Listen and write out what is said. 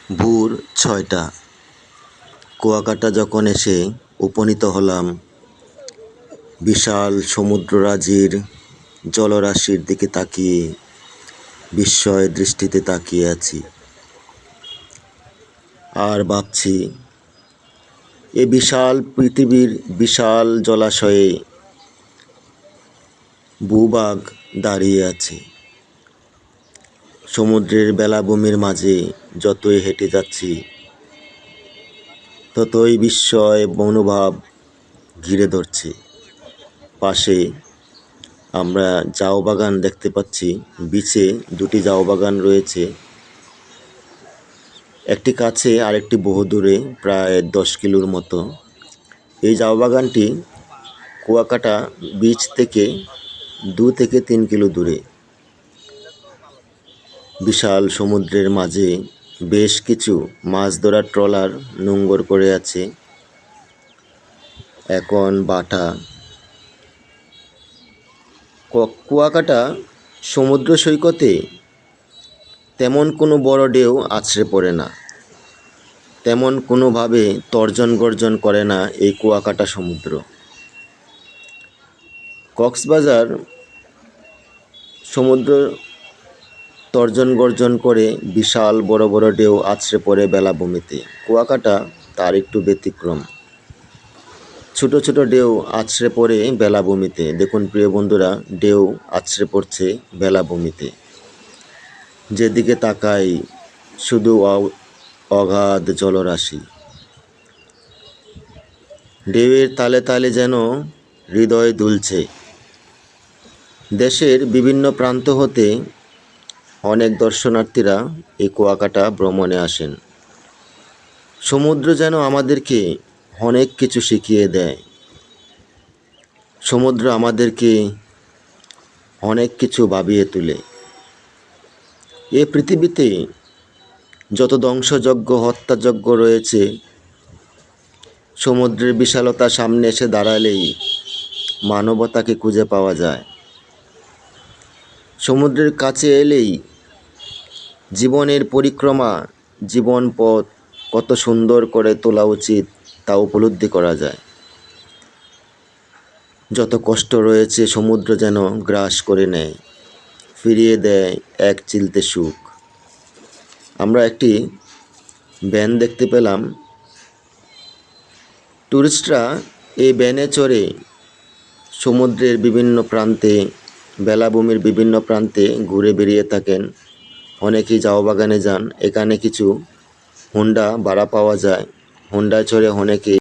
ভোর ৬টা। কুয়াকাটা যখন এসে উপনীত হলাম, বিশাল সমুদ্ররাজির জলরাশির দিকে তাকিয়ে বিস্ময় দৃষ্টিতে তাকিয়ে আছি আর ভাবছি, এ বিশাল পৃথিবীর বিশাল জলাশয়ে ভূভাগ দাঁড়িয়ে আছে। সমুদ্রের বেলাভূমির মাঝে যতই হেঁটে যাচ্ছি, ততই বিস্ময় মনোভাব ঘিরে ধরছে। পাশে আমরা ঝাউ বাগান দেখতে পাচ্ছি। বিচে দুটি ঝাউ বাগান রয়েছে, একটি কাছে আর একটি বহু দূরে, প্রায় 10 কিলোর মতো। এই ঝাউ বাগানটি কুয়াকাটা বিচ থেকে 2 থেকে 3 কিলো দূরে। বিশাল সমুদ্রের মাঝে বেশ কিছু মাছ ধরার ট্রলার নোঙর করে আছে। এখন বাটা। কুয়াকাটা সমুদ্র সৈকতে তেমন কোনো বড় ঢেউ আছড়ে পড়ে না, তেমন কোনোভাবে তর্জন গর্জন করে না এই কুয়াকাটা সমুদ্র। কক্সবাজার সমুদ্র তর্জন গর্জন করে, বিশাল বড় বড় ঢেউ আছড়ে পড়ে বেলাভূমিতে। কুয়াকাটা তার একটু ব্যতিক্রম, ছোট ছোট ঢেউ আছড়ে পড়ে বেলাভূমিতে। দেখুন প্রিয় বন্ধুরা, ঢেউ আছড়ে পড়ছে বেলাভূমিতে। যেদিকে তাকাই শুধু অগাধ জলরাশি। ঢেউয়ের তালে তালে যেন হৃদয় দুলছে। দেশের বিভিন্ন প্রান্ত হতে অনেক দর্শনার্থীরা এই কুয়াকাটা ভ্রমণে আসেন। সমুদ্র যেন আমাদেরকে অনেক কিছু শিখিয়ে দেয়। সমুদ্র আমাদেরকে অনেক কিছু ভাবিয়ে তোলে। এ পৃথিবীতে যত ধ্বংসযজ্ঞ, হত্যাযজ্ঞ রয়েছে, সমুদ্রের বিশালতা সামনে এসে দাঁড়ালেই মানবতাকে খুঁজে পাওয়া যায়। সমুদ্রের কাছে এলেই জীবনের পরিক্রমা, জীবন পথ কত সুন্দর করে তোলা উচিত তা উপলব্ধি করা যায়। যত কষ্ট রয়েছে সমুদ্র যেন গ্রাস করে নেয়, ফিরিয়ে দেয় এক চিলতে সুখ। আমরা একটি ভ্যান দেখতে পেলাম। টুরিস্টরা এই ভ্যানে চড়ে সমুদ্রের বিভিন্ন প্রান্তে, বেলাভূমির বিভিন্ন প্রান্তে ঘুরে বেরিয়ে থাকেন। অনেকেই ঝাউ বাগানে যান। এখানে কিছু হুন্ডা ভাড়া পাওয়া যায়। হুন্ডায় চড়ে অনেকে